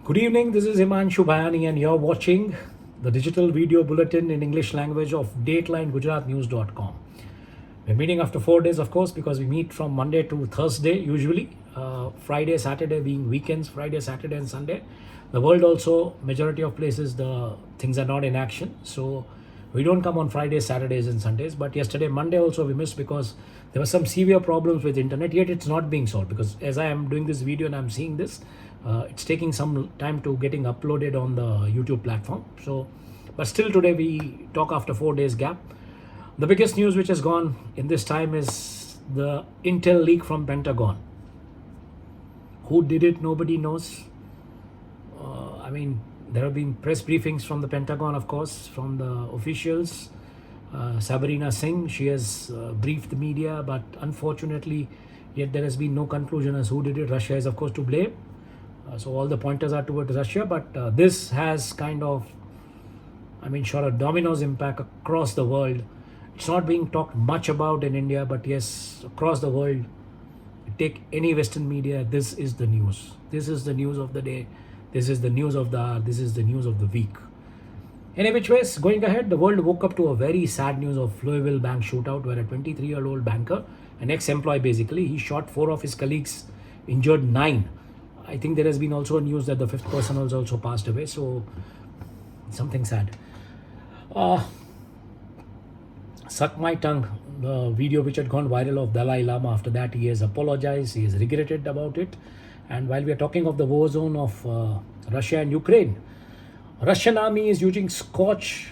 Good evening, this is HimanshuBhayani and you're watching the digital video bulletin in English language of datelinegujaratnews.com. We're meeting after 4 days, of course, because we meet from Monday to Thursday usually. Friday, Saturday being weekends, Friday, Saturday and Sunday. The world also, majority of places, the things are not in action. So we don't come on Fridays, Saturdays and Sundays. But yesterday, Monday also we missed because there were some severe problems with internet, yet it's not being solved because as I am doing this video and I'm seeing this, it's taking some time to getting uploaded on the YouTube platform. So, but still today we talk after 4 days gap. The biggest news which has gone in this time is the intel leak from Pentagon. Who did it? Nobody knows. There have been press briefings from the Pentagon, of course, from the officials. Sabrina Singh, she has briefed the media, but unfortunately, yet there has been no conclusion as who did it. Russia is, of course, to blame. So all the pointers are towards Russia, but this has kind of, shot a dominoes impact across the world. It's not being talked much about in India, but yes, across the world, take any Western media, this is the news. This is the news of the day. This is the news of the hour. This is the news of the week. Any which ways, going ahead, the world woke up to a very sad news of Louisville bank shootout where a 23-year-old banker, an ex-employee basically, he shot 4 of his colleagues, injured 9. I think there has been also a news that the 5th person has also passed away. So something sad. Suck my tongue, the video which had gone viral of Dalai Lama. After that, he has apologized. He has regretted about it. And while we are talking of the war zone of Russia and Ukraine, Russian army is using scorched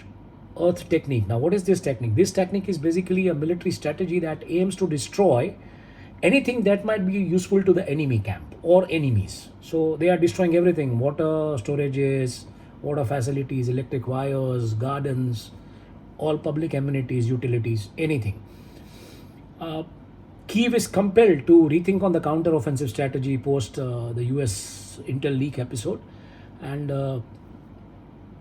earth technique. Now, what is this technique? This technique is basically a military strategy that aims to destroy anything that might be useful to the enemy camp or enemies. So they are destroying everything: water storages, water facilities, electric wires, gardens, all public amenities, utilities, anything. Kyiv is compelled to rethink on the counter-offensive strategy post the US intel leak episode. And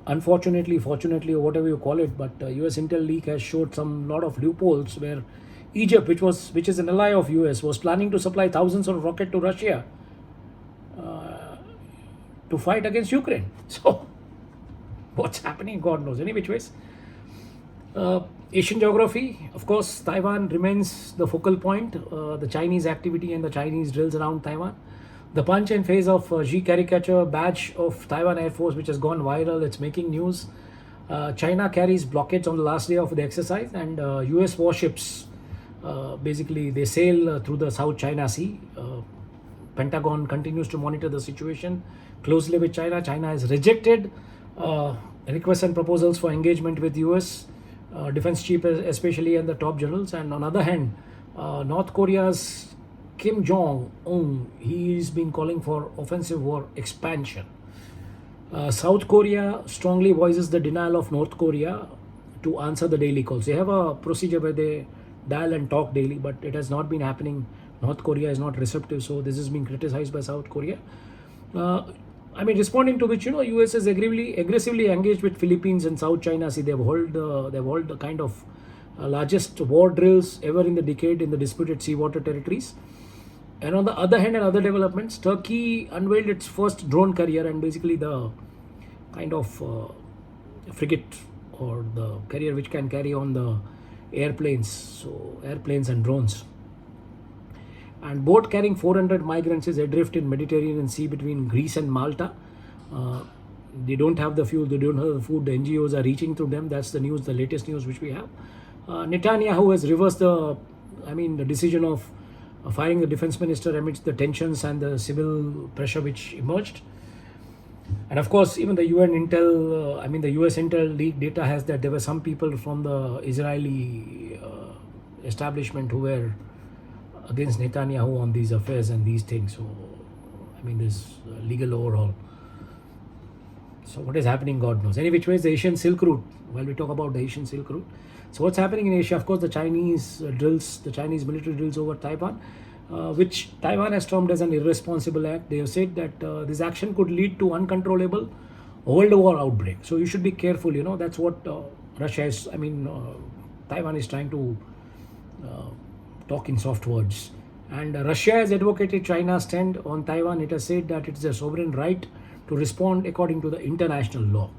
unfortunately, fortunately, or whatever you call it, but US intel leak has showed some lot of loopholes where Egypt, which is an ally of US, was planning to supply thousands of rockets to Russia to fight against Ukraine. So what's happening, God knows. Any which ways. Asian geography, of course, Taiwan remains the focal point. The Chinese activity and the Chinese drills around Taiwan. The punch and phase of Xi caricature badge of Taiwan Air Force, which has gone viral, it's making news. China carries blockades on the last day of the exercise, and US warships, basically, they sail through the South China Sea. Pentagon continues to monitor the situation closely with China. China has rejected requests and proposals for engagement with US defense chief especially and the top generals. And on the other hand, North Korea's Kim Jong-un, he's been calling for offensive war expansion. South Korea strongly voices the denial of North Korea to answer the daily calls. They have a procedure where they dial and talk daily, but it has not been happening. North Korea is not receptive, so this is being criticized by South Korea. Responding to which, US is aggressively engaged with Philippines and South China Sea. They've held the kind of largest war drills ever in the decade in the disputed seawater territories. And on the other hand, and other developments, Turkey unveiled its first drone carrier, and basically the kind of frigate or the carrier which can carry on the airplanes, so airplanes and drones. And boat carrying 400 migrants is adrift in Mediterranean Sea between Greece and Malta. They don't have the fuel, they don't have the food. The NGOs are reaching to them. That's the news, the latest news which we have. Netanyahu has reversed the decision of firing the defense minister amidst the tensions and the civil pressure which emerged. And of course, even the UN intel, the US intel leak data has that there were some people from the Israeli establishment who were against Netanyahu on these affairs and these things. So, this legal overhaul. So what is happening, God knows. Any which ways, the Asian Silk Route, while we talk about the Asian Silk Route. So what's happening in Asia? Of course, the Chinese drills, the Chinese military drills over Taiwan, which Taiwan has termed as an irresponsible act. They have said that this action could lead to uncontrollable world war outbreak. So you should be careful, that's what Russia is, Taiwan is trying to talk in soft words. And Russia has advocated China's stand on Taiwan. It has said that it's a sovereign right to respond according to the international law.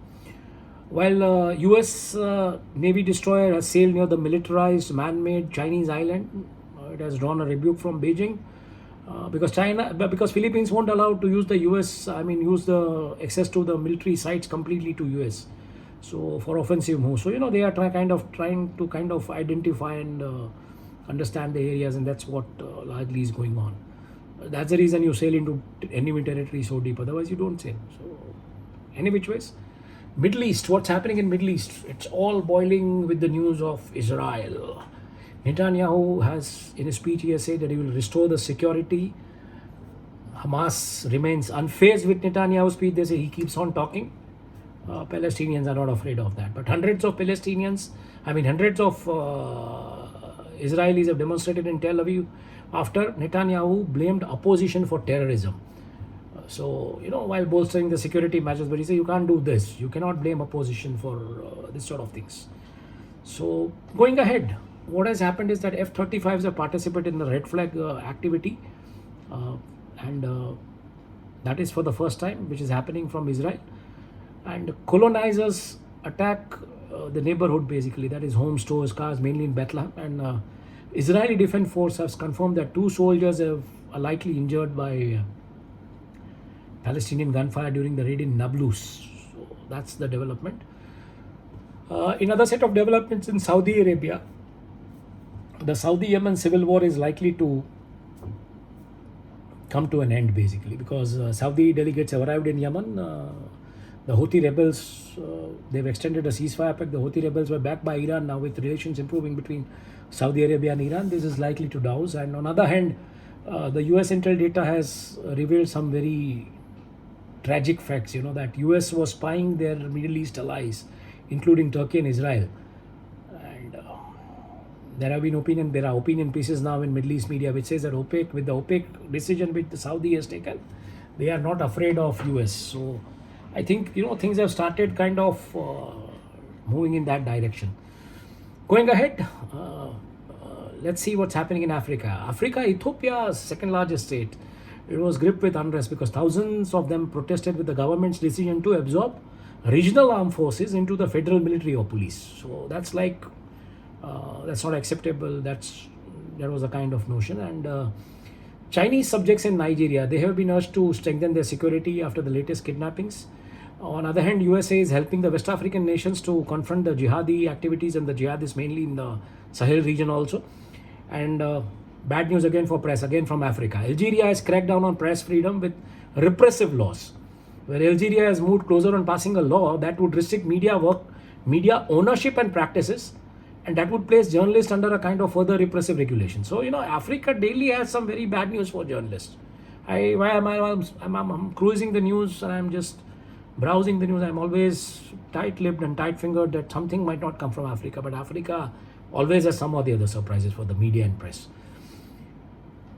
While US Navy destroyer has sailed near the militarized man-made Chinese island, it has drawn a rebuke from Beijing because Philippines won't allow to use the US, use the access to the military sites completely to US. So for offensive moves, so they are trying to identify and understand the areas, and that's what largely is going on. That's the reason you sail into enemy territory so deep. Otherwise, you don't sail. So any which ways, Middle East. What's happening in Middle East? It's all boiling with the news of Israel. Netanyahu has, in a speech, he has said that he will restore the security. Hamas remains unfazed with Netanyahu's speech. They say he keeps on talking. Palestinians are not afraid of that. But hundreds of Israelis have demonstrated in Tel Aviv after Netanyahu blamed opposition for terrorism. So, while bolstering the security measures, but he said you can't do this. You cannot blame opposition for this sort of things. So, going ahead, what has happened is that F-35s have participated in the red flag activity, and that is for the first time, which is happening from Israel. And colonizers attack the neighborhood, basically, that is home stores, cars, mainly in Bethlehem. And Israeli Defense Force has confirmed that 2 soldiers are likely injured by Palestinian gunfire during the raid in Nablus. So that's the development. In other set of developments in Saudi Arabia, the Saudi-Yemen civil war is likely to come to an end, basically, because Saudi delegates have arrived in Yemen. The Houthi rebels, they've extended a ceasefire pact. The Houthi rebels were backed by Iran. Now with relations improving between Saudi Arabia and Iran, this is likely to douse. And on the other hand, the US intel data has revealed some very tragic facts, that US was spying their Middle East allies, including Turkey and Israel. And there are opinion pieces now in Middle East media which says that with the OPEC decision which the Saudi has taken, they are not afraid of US. So I think, things have started kind of moving in that direction. Going ahead, let's see what's happening in Africa. Ethiopia's second largest state, it was gripped with unrest because thousands of them protested with the government's decision to absorb regional armed forces into the federal military or police. So that's that's not acceptable. That was a kind of notion. And Chinese subjects in Nigeria, they have been urged to strengthen their security after the latest kidnappings. On the other hand, USA is helping the West African nations to confront the jihadi activities, and the jihadists mainly in the Sahel region also. And bad news again for press, again from Africa. Algeria has cracked down on press freedom with repressive laws, where Algeria has moved closer on passing a law that would restrict media ownership and practices, and that would place journalists under a kind of further repressive regulation. So, Africa daily has some very bad news for journalists. I'm cruising the news and I'm just browsing the news. I'm always tight-lipped and tight-fingered that something might not come from Africa, but Africa always has some or the other surprises for the media and press.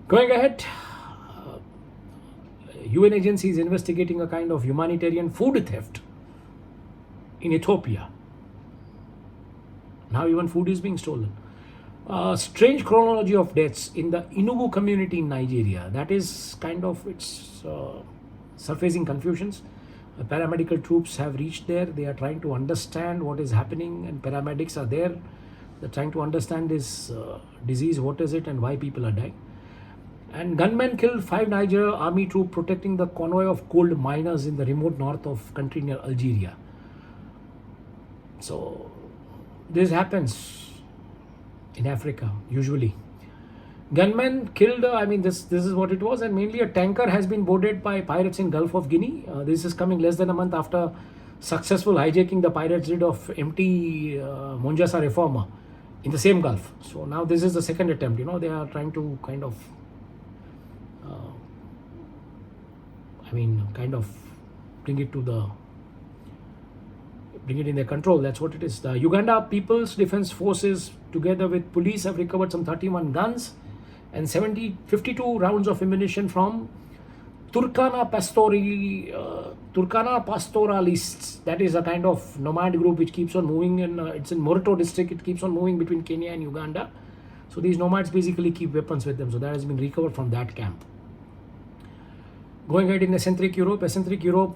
Going ahead, UN agency is investigating a kind of humanitarian food theft in Ethiopia. Now even food is being stolen. Strange chronology of deaths in the Enugu community in Nigeria. That is it's surfacing confusions. Paramedical troops have reached there. They are trying to understand what is happening, and paramedics are there. They're trying to understand this disease, what is it and why people are dying. And gunmen killed 5 Niger army troops protecting the convoy of gold miners in the remote north of country near Algeria. So this happens in Africa usually. Gunmen killed, this is what it was, and mainly a tanker has been boarded by pirates in Gulf of Guinea. This is coming less than a month after successful hijacking the pirates did of MT Monjasa Reformer in the same Gulf. So now this is the second attempt. They are trying to kind of bring it in their control. That's what it is. The Uganda People's Defense Forces, together with police, have recovered some 31 guns and 52 rounds of ammunition from Turkana pastoralists. That is a kind of nomad group which keeps on moving, and it's in Moreto district. It keeps on moving between Kenya and Uganda. So these nomads basically keep weapons with them. So that has been recovered from that camp. Going ahead in eccentric Europe,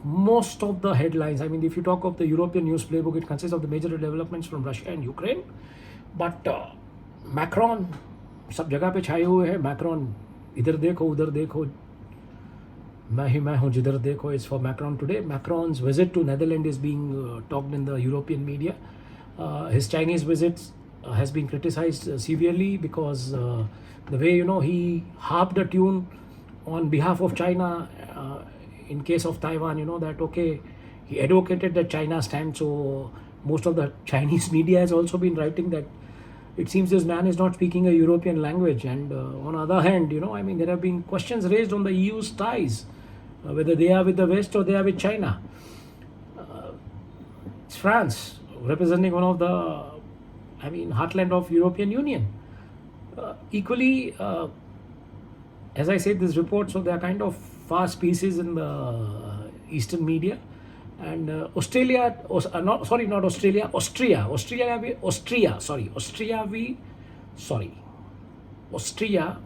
most of the headlines, I mean, if you talk of the European news playbook, it consists of the major developments from Russia and Ukraine. But Macron, सब जगह पे छाए हुए हैं. Macron, इधर देखो उधर देखो, मैं हूँ जिधर देखो, is for Macron today. Macron's visit to Netherlands is being talked in the European media. His Chinese visits has been criticized severely because the way, he harped a tune on behalf of China in case of Taiwan, that okay, he advocated that China stand. So most of the Chinese media has also been writing that it seems this man is not speaking a European language. And on the other hand, I mean, there have been questions raised on the EU's ties, whether they are with the West or they are with China. It's France representing one of the, heartland of European Union. Equally, as I said, this report, so they are kind of fast pieces in the Eastern media. And Austria, Austria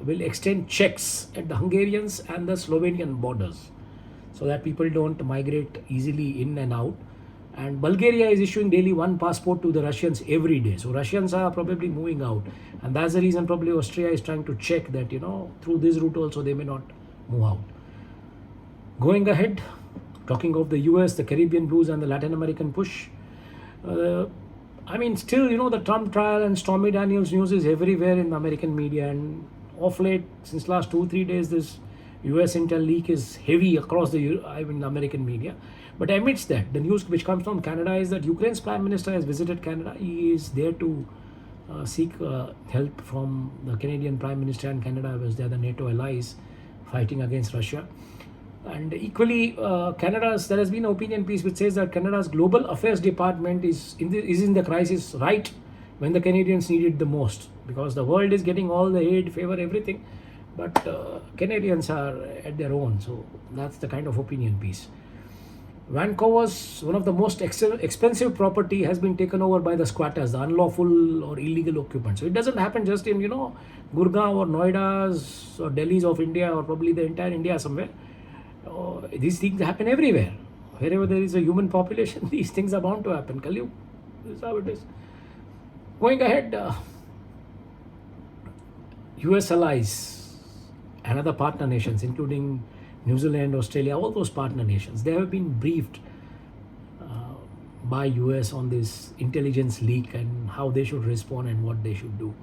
will extend checks at the Hungarians and the Slovenian borders so that people don't migrate easily in and out. And Bulgaria is issuing daily one passport to the Russians every day. So Russians are probably moving out. And that's the reason probably Austria is trying to check that, through this route also they may not move out. Going ahead, talking of the US, the Caribbean blues and the Latin American push. Still, the Trump trial and Stormy Daniels news is everywhere in the American media. And of late, since last 2-3 days, this US intel leak is heavy across the American media. But amidst that, the news which comes from Canada is that Ukraine's Prime Minister has visited Canada. He is there to seek help from the Canadian Prime Minister and Canada, as they are the NATO allies fighting against Russia. And equally, there has been an opinion piece which says that Canada's Global Affairs Department is in the crisis right when the Canadians need it the most, because the world is getting all the aid, favor, everything, but Canadians are at their own. So that's the kind of opinion piece. Vancouver's one of the most expensive property has been taken over by the squatters, the unlawful or illegal occupants. So it doesn't happen just in Gurgaon or Noidas or Delhi's of India or probably the entire India somewhere. These things happen everywhere. Wherever there is a human population, these things are bound to happen. Kalyu, this is how it is. Going ahead, US allies and other partner nations, including New Zealand, Australia, all those partner nations, they have been briefed by US on this intelligence leak and how they should respond and what they should do.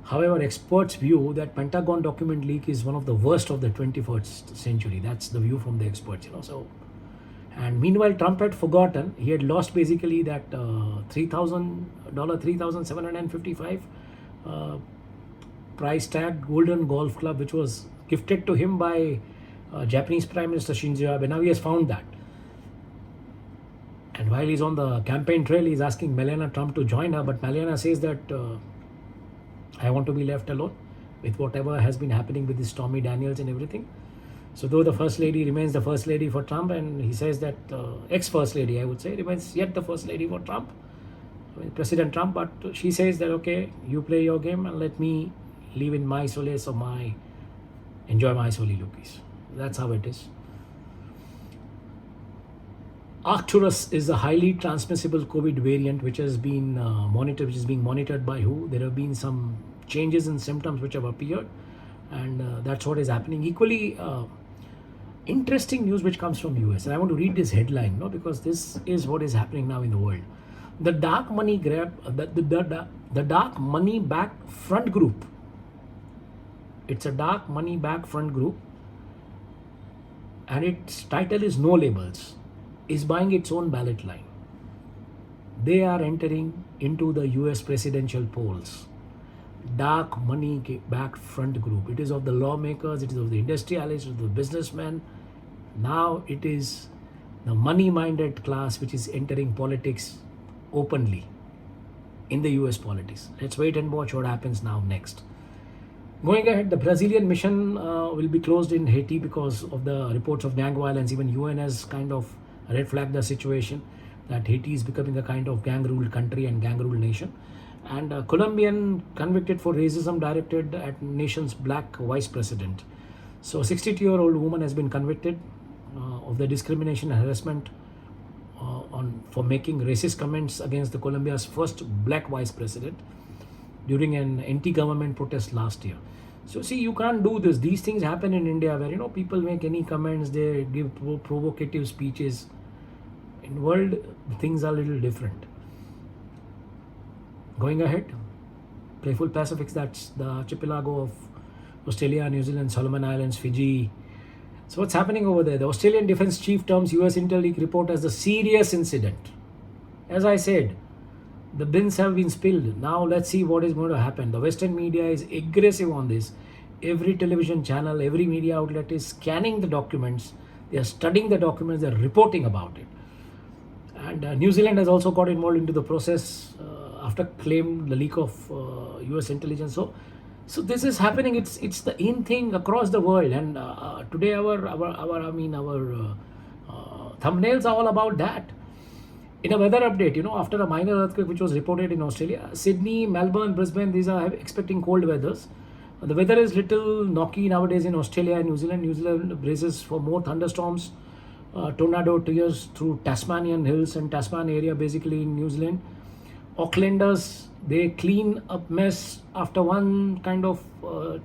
However, experts view that Pentagon document leak is one of the worst of the 21st century. That's the view from the experts, So, and meanwhile, Trump had forgotten. He had lost basically that $3,755 price tag golden golf club, which was gifted to him by Japanese Prime Minister Shinzo Abe. Now he has found that. And while he's on the campaign trail, he's asking Melania Trump to join her. But Melania says that I want to be left alone with whatever has been happening with this Stormy Daniels and everything. So though the First Lady remains the First Lady for Trump, and he says that ex-First Lady, I would say, remains yet the First Lady for Trump, President Trump, but she says that, okay, you play your game and let me live in my solace of enjoy my solilukis. That's how it is. Arcturus is a highly transmissible COVID variant which has been monitored, which is being monitored by WHO. There have been some changes in symptoms which have appeared, and that's what is happening. Equally interesting news which comes from US, and I want to read this headline, because this is what is happening now in the world. The dark money grab, the dark money back front group. It's a dark money back front group, and its title is No Labels, is buying its own ballot line. They are entering into the US presidential polls. Dark money backed front group. It is of the lawmakers, it is of the industrialists, it is of the businessmen. Now it is the money minded class which is entering politics openly in the US politics. Let's wait and watch what happens now next. Going ahead, the Brazilian mission will be closed in Haiti because of the reports of gang violence. Even UN has kind of red flagged the situation that Haiti is becoming a kind of gang-ruled country and gang-ruled nation. And Colombian convicted for racism directed at nation's black vice president. So, a 62-year-old woman has been convicted of the discrimination and harassment for making racist comments against the Colombia's first black vice president during an anti-government protest last year. So, see, you can't do this. These things happen in India where people make any comments, they give provocative speeches. In world, things are a little different. Going ahead, playful Pacifics, that's the archipelago of Australia, New Zealand, Solomon Islands, Fiji. So what's happening over there? The Australian Defence Chief terms US Intel leak report as a serious incident. As I said, the bins have been spilled. Now let's see what is going to happen. The Western media is aggressive on this. Every television channel, every media outlet is scanning the documents. They are studying the documents. They are reporting about it. And New Zealand has also got involved into the process after claimed the leak of US intelligence. So this is happening. It's the in thing across the world. And today our thumbnails are all about that. In a weather update, after a minor earthquake which was reported in Australia, Sydney, Melbourne, Brisbane, these are expecting cold weathers. The weather is little knocky nowadays in Australia and New Zealand. New Zealand braces for more thunderstorms, tornado tears through Tasmanian hills and Tasman area, basically in New Zealand. Aucklanders, they clean up mess after one kind of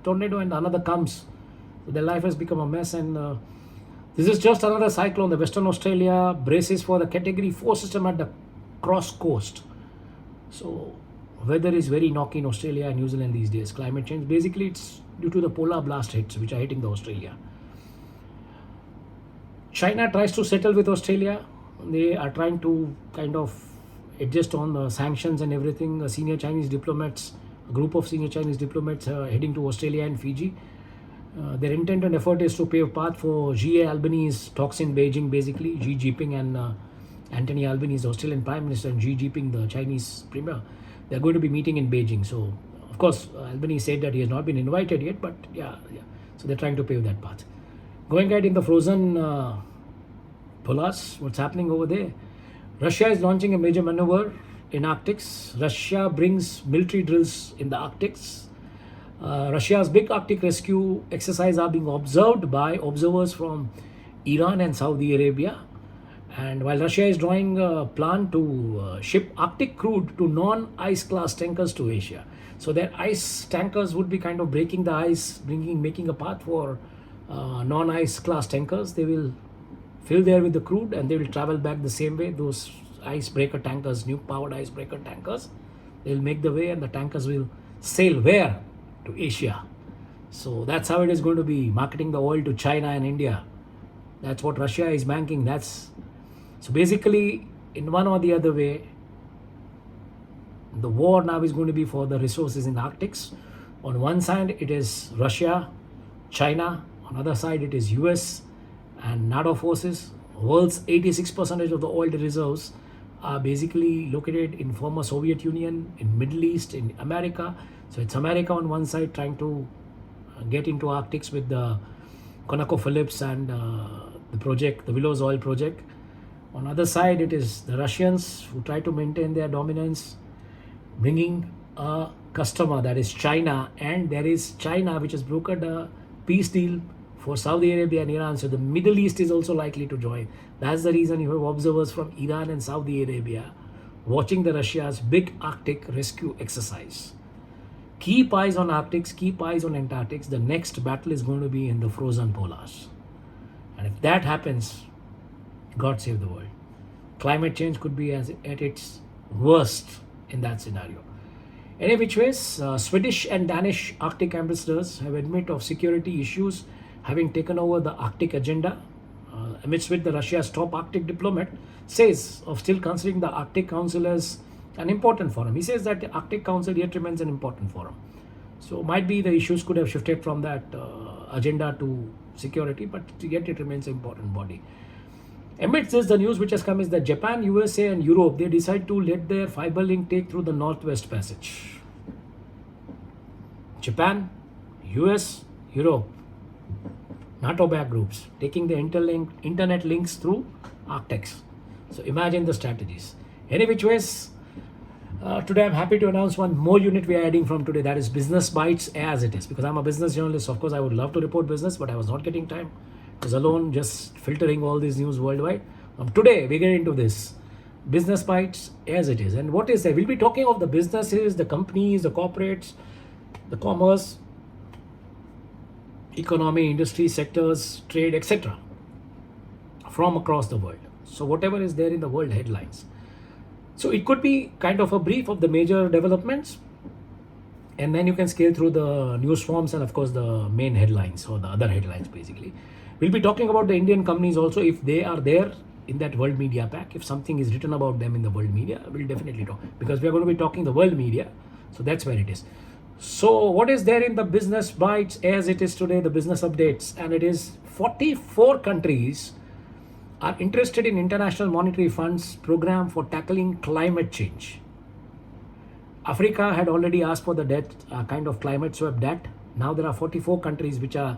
tornado and another comes. So their life has become a mess, and this is just another cyclone. The Western Australia braces for the Category 4 system at the cross coast. So weather is very knocky in Australia and New Zealand these days. Climate change, basically it's due to the polar blast hits which are hitting the Australia. China tries to settle with Australia. They are trying to kind of adjust on the sanctions and everything. A group of senior Chinese diplomats are heading to Australia and Fiji. Their intent and effort is to pave path for Xi Albanese talks in Beijing, basically. Xi Jinping and Anthony Albanese, the Australian Prime Minister, and Xi Jinping, the Chinese Premier. They're going to be meeting in Beijing. So, of course, Albanese said that he has not been invited yet, but yeah. So they're trying to pave that path. Going ahead in the frozen polars, what's happening over there? Russia is launching a major maneuver in Arctics. Russia brings military drills in the Arctics. Russia's big Arctic rescue exercise are being observed by observers from Iran and Saudi Arabia. And while Russia is drawing a plan to ship Arctic crude to non-ice class tankers to Asia. So their ice tankers would be kind of breaking the ice, making a path for non-ice class tankers. They will fill there with the crude and they will travel back the same way. Those icebreaker tankers, new powered icebreaker tankers, they will make the way and the tankers will sail where? To Asia. So that's how it is going to be, marketing the oil to China and India. That's what Russia is banking. So basically, in one or the other way, the war now is going to be for the resources in Arctics. On one side, it is Russia, China. On the other side, it is US and NATO forces. World's 86% of the oil reserves are basically located in former Soviet Union, in Middle East, in America. So it's America on one side trying to get into Arctics with the ConocoPhillips and the Willows Oil project. On the other side, it is the Russians who try to maintain their dominance, bringing a customer, that is China, and there is China which has brokered a peace deal for Saudi Arabia and Iran. So the Middle East is also likely to join. That's the reason you have observers from Iran and Saudi Arabia watching the Russia's big Arctic rescue exercise. Keep eyes on Arctics, keep eyes on Antarctica. The next battle is going to be in the frozen polars. And if that happens, God save the world. Climate change could be at its worst in that scenario. Any which ways, Swedish and Danish Arctic ambassadors have admitted of security issues having taken over the Arctic agenda, amidst which the Russia's top Arctic diplomat says of still considering the Arctic Council as an important forum. He says that the Arctic Council yet remains an important forum. So might be the issues could have shifted from that agenda to security, but yet it remains an important body. Amidst this, the news which has come is that Japan, USA and Europe, they decide to let their fiber link take through the Northwest Passage. Japan, US, Europe, NATO back groups taking the internet links through Arctics. So imagine the strategies. Any which ways, Today I'm happy to announce one more unit we are adding from today, that is Business Bites as it is. Because I'm a business journalist, of course I would love to report business, but I was not getting time. I was alone just filtering all these news worldwide. Today we get into this Business Bites as it is. And what is that? We'll be talking of the businesses, the companies, the corporates, the commerce, economy, industry sectors, trade, etc. from across the world. So whatever is there in the world headlines. So it could be kind of a brief of the major developments, and then you can scale through the news forms and of course the main headlines or the other headlines basically. We'll be talking about the Indian companies also, if they are there in that world media pack. If something is written about them in the world media, we'll definitely talk, because we are going to be talking the world media. So that's where it is. So what is there in the Business Bites as it is today, the business updates? And it is 44 countries are interested in International Monetary Fund's program for tackling climate change. Africa had already asked for the debt, kind of climate swap debt. Now there are 44 countries which are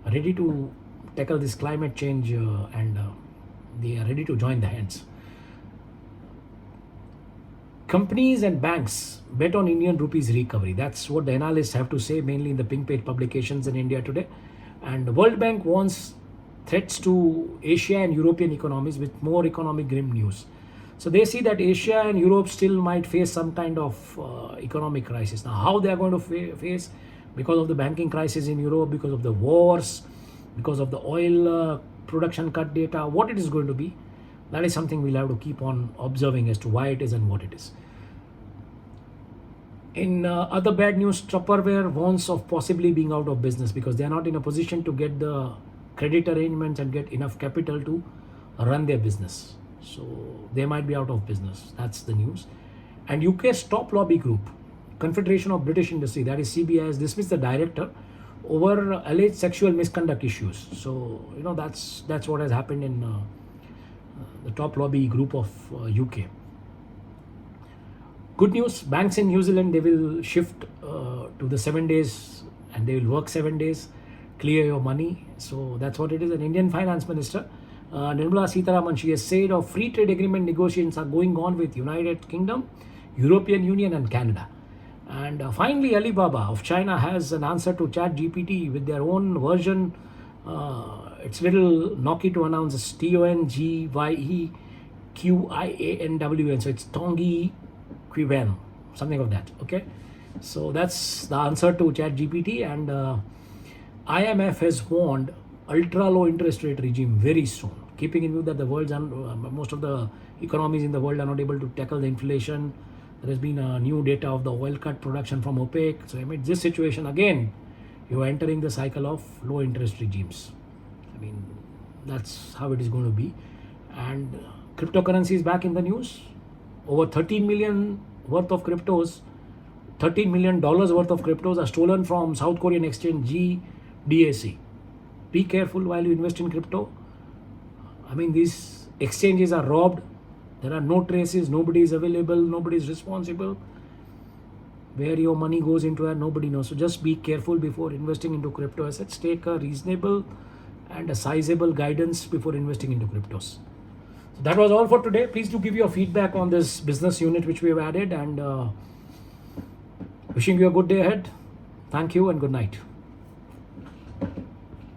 ready to tackle this climate change and they are ready to join the hands. Companies and banks bet on Indian rupees recovery. That's what the analysts have to say, mainly in the pink page publications in India today. And the World Bank warns threats to Asia and European economies with more economic grim news. So they see that Asia and Europe still might face some kind of economic crisis. Now how they are going to face, because of the banking crisis in Europe, because of the wars, because of the oil production cut data, what it is going to be, that is something we'll have to keep on observing as to why it is and what it is. In other bad news, Tupperware warns of possibly being out of business because they are not in a position to get the credit arrangements and get enough capital to run their business. So they might be out of business. That's the news. And UK's top lobby group, Confederation of British Industry, that is CBI, has dismissed the director over alleged sexual misconduct issues. So that's what has happened in the top lobby group of UK. Good news, banks in New Zealand, they will shift to the 7 days and they will work 7 days, clear your money. So that's what it is. An Indian finance minister, Nirmala Sitharaman, she has said of free trade agreement negotiations are going on with United Kingdom, European Union and Canada. And finally, Alibaba of China has an answer to ChatGPT with their own version. It's little knocky to announce. It's TONGYEQIANWN. So it's Tongi Qiwen, something of that. Okay. So that's the answer to ChatGPT. And IMF has warned ultra low interest rate regime very soon, keeping in view that the world's most of the economies in the world are not able to tackle the inflation. There has been new data of the oil cut production from OPEC. So amid this situation, again, you are entering the cycle of low interest regimes. I mean, that's how it is going to be. And cryptocurrency is back in the news. Over 13 million worth of cryptos, $13 million worth of cryptos are stolen from South Korean exchange GDAC. Be careful while you invest in crypto. I mean, these exchanges are robbed. There are no traces, nobody is available, nobody is responsible. Where your money goes into, nobody knows. So just be careful before investing into crypto assets. Take a reasonable and a sizable guidance before investing into cryptos. So that was all for today. Please do give your feedback on this business unit which we have added, and wishing you a good day ahead. Thank you and good night.